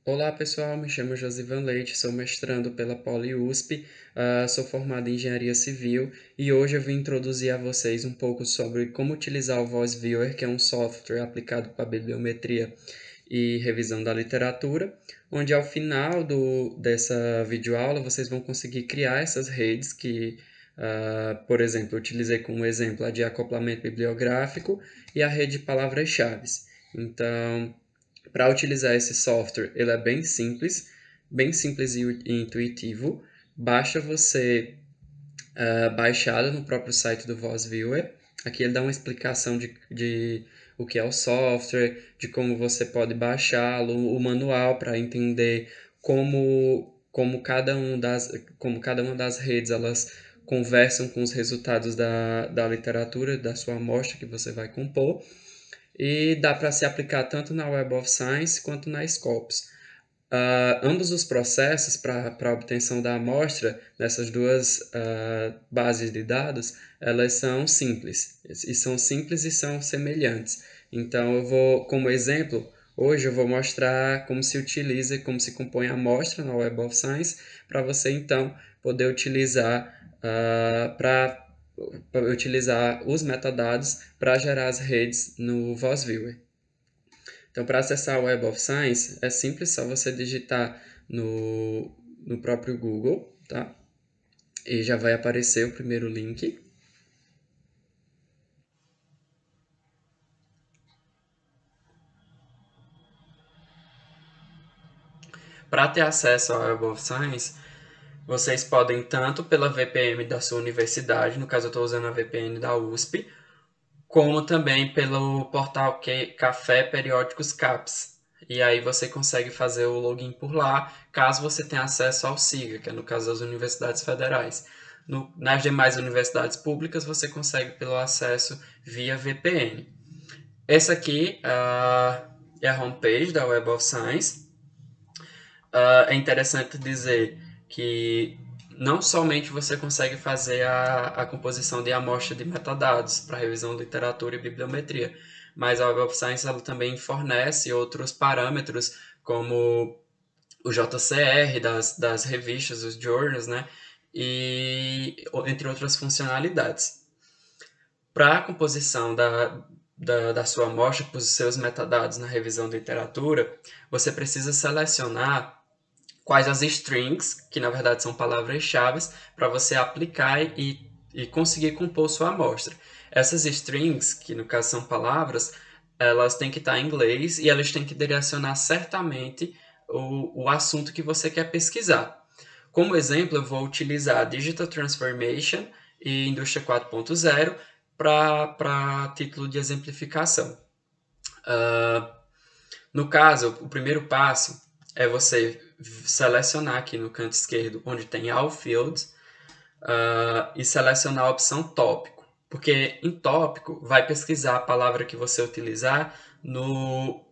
Olá pessoal, me chamo Josivan Leite, sou mestrando pela Poli USP, sou formado em Engenharia Civil e hoje eu vim introduzir a vocês um pouco sobre como utilizar o Voice Viewer, que é um software aplicado para bibliometria e revisão da literatura, onde ao final dessa videoaula vocês vão conseguir criar essas redes que, por exemplo, eu utilizei como exemplo a de acoplamento bibliográfico e a rede de palavras-chave. Então, para utilizar esse software, ele é bem simples e intuitivo. Basta você baixá-lo no próprio site do Voz Viewer. Aqui ele dá uma explicação de o que é o software, de como você pode baixá-lo, o manual para entender como cada uma das redes elas conversam com os resultados da literatura, da sua amostra que você vai compor e dá para se aplicar tanto na Web of Science quanto na Scopus. Ambos os processos para a obtenção da amostra nessas duas bases de dados, elas são simples e são semelhantes. Então, eu vou, como exemplo, hoje eu vou mostrar como se utiliza, como se compõe a amostra na Web of Science, para você então poder utilizar para utilizar os metadados para gerar as redes no VozViewer. Então, para acessar a Web of Science, é simples, só você digitar no próprio Google, tá? E já vai aparecer o primeiro link. Para ter acesso à Web of Science, vocês podem tanto pela VPN da sua universidade, no caso eu estou usando a VPN da USP, como também pelo portal Café Periódicos CAPS. E aí você consegue fazer o login por lá, caso você tenha acesso ao SIGA, que é no caso das universidades federais. Nas demais universidades públicas, você consegue pelo acesso via VPN. Essa aqui é a homepage da Web of Science. É interessante dizer que não somente você consegue fazer a composição de amostra de metadados para revisão de literatura e bibliometria, mas a Web of Science ela também fornece outros parâmetros, como o JCR das revistas, os journals, né? E entre outras funcionalidades. Para a composição da sua amostra, para os seus metadados na revisão de literatura, você precisa selecionar quais as strings, que na verdade são palavras-chave, para você aplicar e conseguir compor sua amostra. Essas strings, que no caso são palavras, elas têm que estar em inglês e elas têm que direcionar certamente o assunto que você quer pesquisar. Como exemplo, eu vou utilizar Digital Transformation e Indústria 4.0 para título de exemplificação. Uh, no caso, o primeiro passo é você selecionar aqui no canto esquerdo, onde tem All Fields, e selecionar a opção tópico. Porque em tópico vai pesquisar a palavra que você utilizar no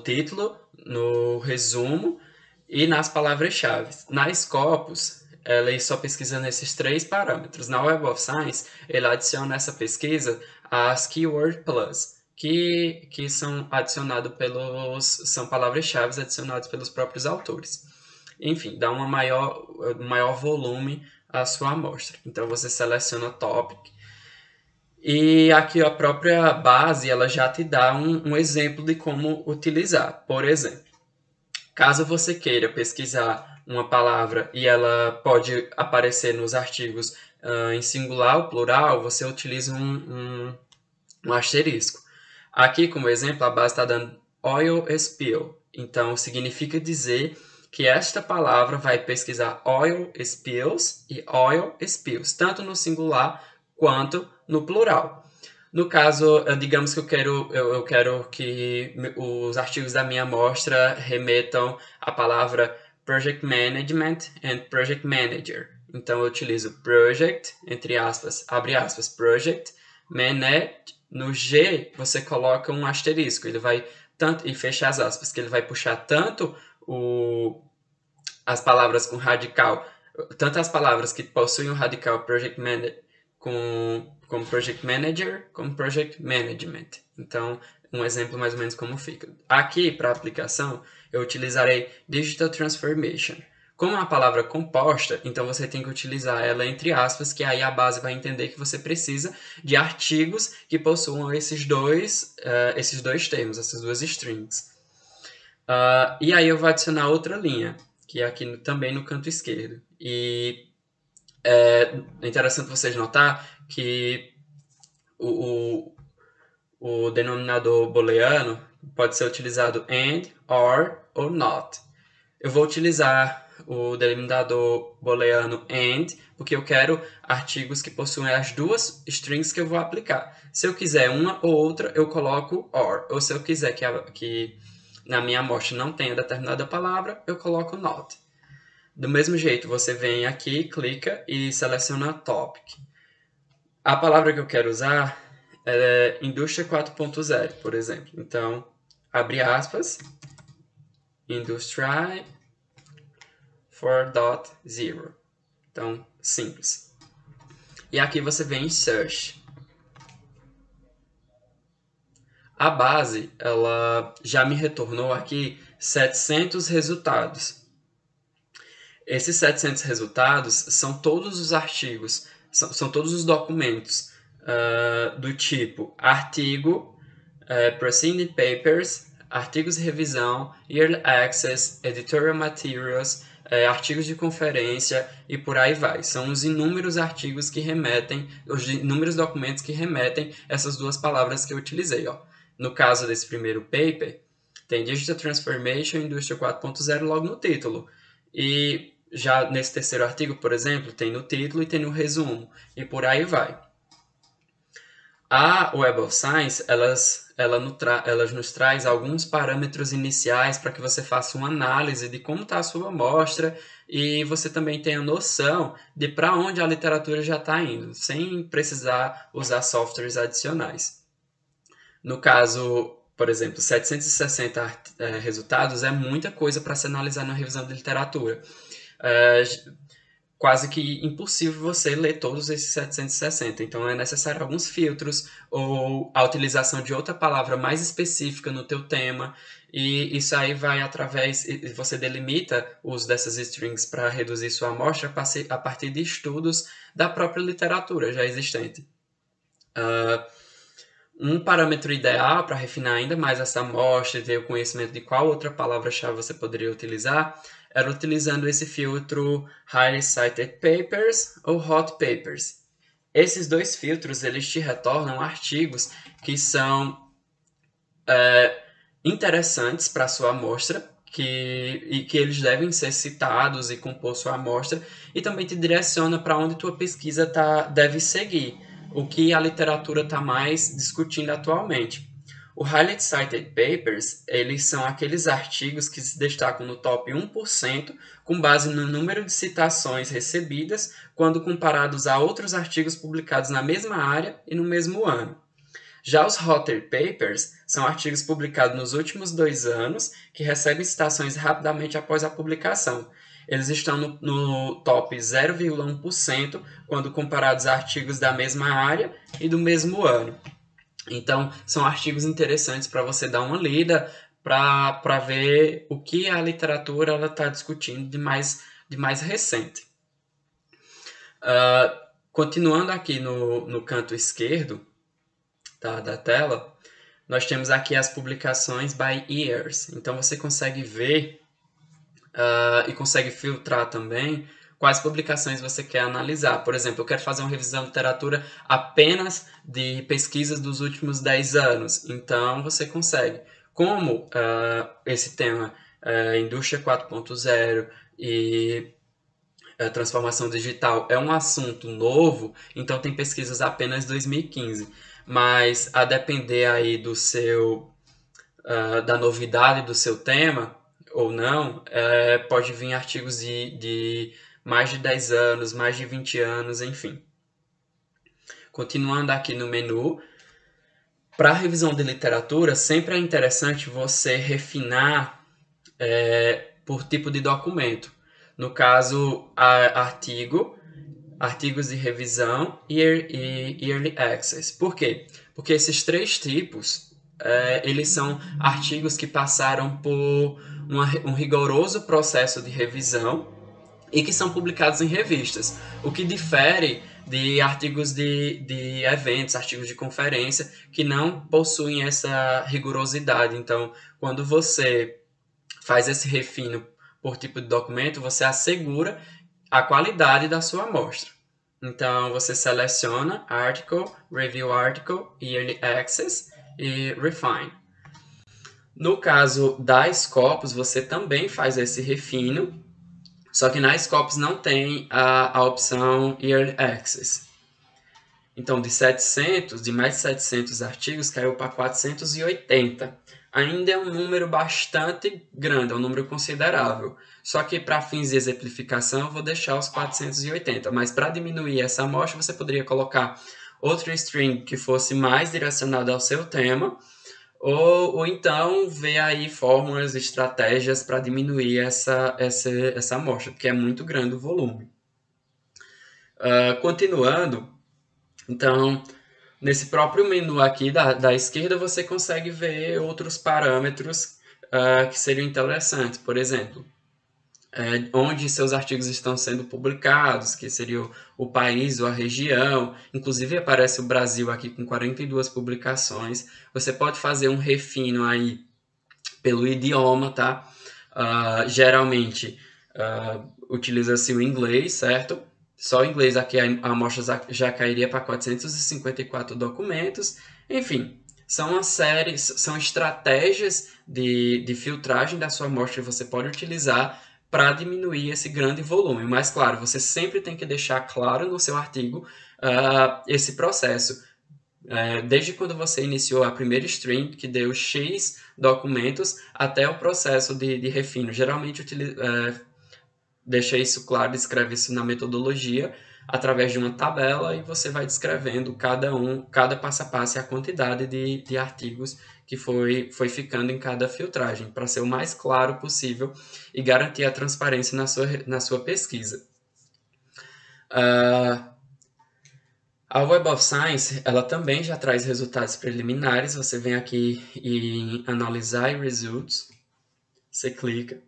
título, no resumo e nas palavras-chave. Na Scopus, ela só pesquisa nesses três parâmetros. Na Web of Science, ele adiciona essa pesquisa as Keyword Plus, que são adicionados são palavras-chave adicionadas pelos próprios autores. Enfim, dá um maior volume à sua amostra. Então você seleciona Topic e aqui a própria base ela já te dá um exemplo de como utilizar. Por exemplo, caso você queira pesquisar uma palavra e ela pode aparecer nos artigos em singular ou plural, você utiliza um asterisco. Aqui, como exemplo, a base está dando oil spill. Então, significa dizer que esta palavra vai pesquisar oil spills e oil spills, tanto no singular quanto no plural. No caso, digamos que eu quero que os artigos da minha amostra remetam à palavra Project Management and Project Manager. Então, eu utilizo Project, entre aspas, abre aspas, Project, Manage. No G, você coloca um asterisco, ele vai tanto, e fecha as aspas, que ele vai puxar tanto as palavras com radical, tanto as palavras que possuem o radical Project Manager como Project Manager, como Project Management. Então, um exemplo mais ou menos como fica. Aqui, para a aplicação, eu utilizarei Digital Transformation. Como é uma palavra composta, então você tem que utilizar ela entre aspas, que aí a base vai entender que você precisa de artigos que possuam esses dois termos, essas duas strings. E aí eu vou adicionar outra linha, que é aqui também no canto esquerdo. E é interessante vocês notar que o denominador booleano pode ser utilizado and, or ou not. Eu vou utilizar o delimitador booleano AND, porque eu quero artigos que possuem as duas strings que eu vou aplicar. Se eu quiser uma ou outra, eu coloco OR. Ou se eu quiser que na minha amostra não tenha determinada palavra, eu coloco NOT. Do mesmo jeito, você vem aqui, clica e seleciona Topic. A palavra que eu quero usar é Indústria 4.0, por exemplo. Então, abre aspas, Industry 4.0. Então, simples. E aqui você vem em Search. A base, ela já me retornou aqui 700 resultados. Esses 700 resultados são todos os artigos, são todos os documentos do tipo artigo, Proceeding Papers, artigos de revisão, Early Access, Editorial Materials, artigos de conferência e por aí vai. São os inúmeros artigos que remetem, os inúmeros documentos que remetem essas duas palavras que eu utilizei. Ó. No caso desse primeiro paper, tem Digital Transformation Indústria 4.0 logo no título. E já nesse terceiro artigo, por exemplo, tem no título e tem no resumo. E por aí vai. A Web of Science, elas nos traz alguns parâmetros iniciais para que você faça uma análise de como está a sua amostra e você também tenha noção de para onde a literatura já está indo, sem precisar usar softwares adicionais. No caso, por exemplo, 760 resultados é muita coisa para se analisar na revisão de literatura. Quase que impossível você ler todos esses 760. Então, é necessário alguns filtros ou a utilização de outra palavra mais específica no teu tema. E isso aí vai através... Você delimita o uso dessas strings para reduzir sua amostra a partir de estudos da própria literatura já existente. Um parâmetro ideal para refinar ainda mais essa amostra e ter o conhecimento de qual outra palavra-chave você poderia utilizar era utilizando esse filtro Highly Cited Papers ou Hot Papers. Esses dois filtros eles te retornam artigos que são interessantes para a sua amostra e que eles devem ser citados e compor sua amostra e também te direciona para onde tua pesquisa deve seguir, o que a literatura está mais discutindo atualmente. O Highly Cited Papers, eles são aqueles artigos que se destacam no top 1% com base no número de citações recebidas quando comparados a outros artigos publicados na mesma área e no mesmo ano. Já os Hotter Papers são artigos publicados nos últimos 2 anos que recebem citações rapidamente após a publicação. Eles estão no top 0,1% quando comparados a artigos da mesma área e do mesmo ano. Então, são artigos interessantes para você dar uma lida, para ver o que a literatura está discutindo de mais recente. Continuando aqui no canto esquerdo da tela, nós temos aqui as publicações by years. Então, você consegue ver e consegue filtrar também quais publicações você quer analisar. Por exemplo, eu quero fazer uma revisão de literatura apenas de pesquisas dos últimos 10 anos. Então, você consegue. Como esse tema Indústria 4.0 e transformação digital é um assunto novo, então tem pesquisas apenas 2015. Mas, a depender aí da novidade do seu tema, ou não, pode vir artigos de mais de 10 anos, mais de 20 anos, enfim. Continuando aqui no menu, para a revisão de literatura, sempre é interessante você refinar por tipo de documento. No caso, artigos de revisão e Early Access. Por quê? Porque esses três tipos eles são artigos que passaram por um rigoroso processo de revisão e que são publicados em revistas, o que difere de artigos de eventos, artigos de conferência, que não possuem essa rigorosidade. Então, quando você faz esse refino por tipo de documento, você assegura a qualidade da sua amostra. Então, você seleciona Article, Review Article, Early Access e Refine. No caso da Scopus, você também faz esse refino, só que na Scopus não tem a opção Early Access. Então, de mais de 700 artigos, caiu para 480. Ainda é um número bastante grande, é um número considerável. Só que para fins de exemplificação, eu vou deixar os 480. Mas para diminuir essa amostra, você poderia colocar outro string que fosse mais direcionado ao seu tema, ou então ver aí fórmulas, estratégias para diminuir essa amostra, porque é muito grande o volume. Continuando, então, nesse próprio menu aqui da esquerda, você consegue ver outros parâmetros que seriam interessantes. Por exemplo, onde seus artigos estão sendo publicados, que seria o país ou a região. Inclusive aparece o Brasil aqui com 42 publicações. Você pode fazer um refino aí pelo idioma, tá? Geralmente utiliza-se o inglês, certo? Só o inglês aqui a amostra já cairia para 454 documentos. Enfim, são uma série, são estratégias de filtragem da sua amostra que você pode utilizar para diminuir esse grande volume. Mas, claro, você sempre tem que deixar claro no seu artigo esse processo. Desde quando você iniciou a primeira stream, que deu X documentos, até o processo de refino. Geralmente, deixa isso claro, escreve isso na metodologia, através de uma tabela, e você vai descrevendo cada passo a passo e a quantidade de artigos que foi ficando em cada filtragem, para ser o mais claro possível e garantir a transparência na sua pesquisa. A Web of Science, ela também já traz resultados preliminares. Você vem aqui em Analisar Results, você clica,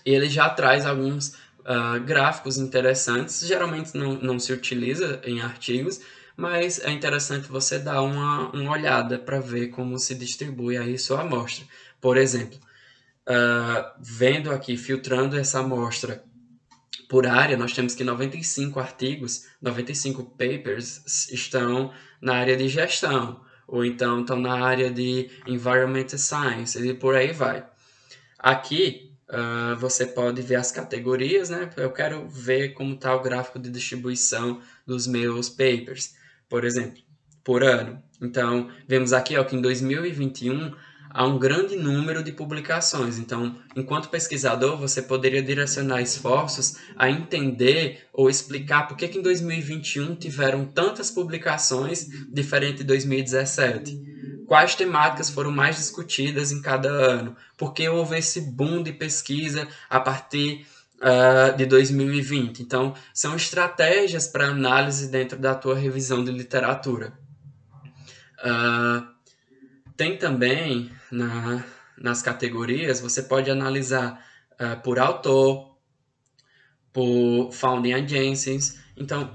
e ele já traz alguns gráficos interessantes. Geralmente não se utiliza em artigos, mas é interessante você dar uma olhada para ver como se distribui aí sua amostra. Por exemplo, vendo aqui, filtrando essa amostra por área, nós temos que 95 artigos, 95 papers estão na área de gestão, ou então estão na área de Environmental Science, e por aí vai. Aqui, você pode ver as categorias, né? Eu quero ver como está o gráfico de distribuição dos meus papers, por exemplo, por ano. Então, vemos aqui ó, que em 2021 há um grande número de publicações. Então, enquanto pesquisador, você poderia direcionar esforços a entender ou explicar por que em 2021 tiveram tantas publicações diferente de 2017. Quais temáticas foram mais discutidas em cada ano? Por que houve esse boom de pesquisa a partir de 2020? Então, são estratégias para análise dentro da tua revisão de literatura. Tem também, nas categorias, você pode analisar por autor, por founding agencies. Então,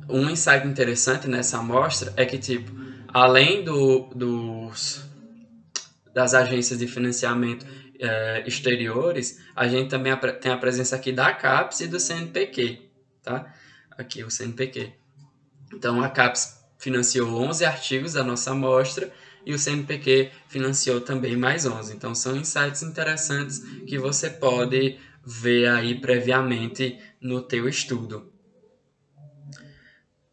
um insight interessante nessa amostra é que, tipo, além das agências de financiamento exteriores, a gente também tem a presença aqui da CAPES e do CNPq, tá? Aqui o CNPq. Então, a CAPES financiou 11 artigos da nossa amostra e o CNPq financiou também mais 11. Então, são insights interessantes que você pode ver aí previamente no teu estudo.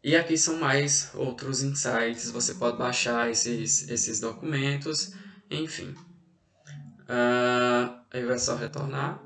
E aqui são mais outros insights, você pode baixar esses documentos, enfim. Aí vai só retornar.